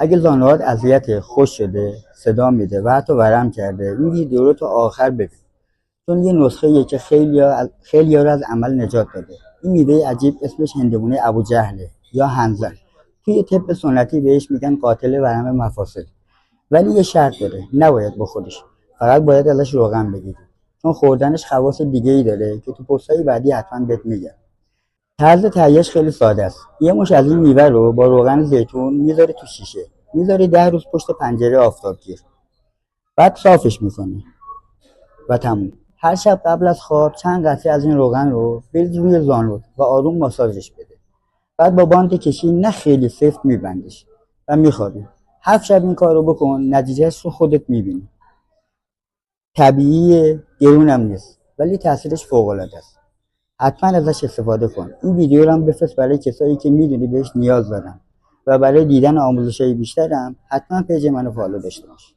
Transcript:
اگه زانوهات اذیت خوش شده، صدا میده و حتی ورم کرده، این ویدیو رو تا آخر ببین. چون یه نسخه که خیلی رو از عمل نجات داده. این میوه عجیب اسمش هندوانه ابوجهله یا هنزل. توی طب سنتی بهش میگن قاتل ورم مفاصل. ولی یه شرط داره، نباید بخوریش. فقط باید ازش روغن بگیری. چون خوردنش خواص دیگه ای داره که تو پستای بعدی حتما بهت میگم. طرز تهیه‌اش خیلی ساده است. یه مش از این میوه رو با روغن زیتون میذاری تو شیشه. میذاری 10 روز پشت پنجره آفتابگیر. بعد صافش میکنی و تموم. هر شب قبل از خواب چند قطره از این روغن رو بریز روی زانوت و آروم ماساژش بده. بعد با باند کشی نه خیلی سفت میبندیش و میخوابی. 7 شب این کار رو بکن، نتیجهش رو خودت میبینی. طبیعیه، گرونم نیست، ولی تاثیرش فوق‌العاده است. حتما ازش استفاده کن. این ویدیو رو هم بفرست برای کسایی که میدونی بهش نیاز دارن و برای دیدن آموزش‌های بیشترم حتما پیج منو فالو داشته باش.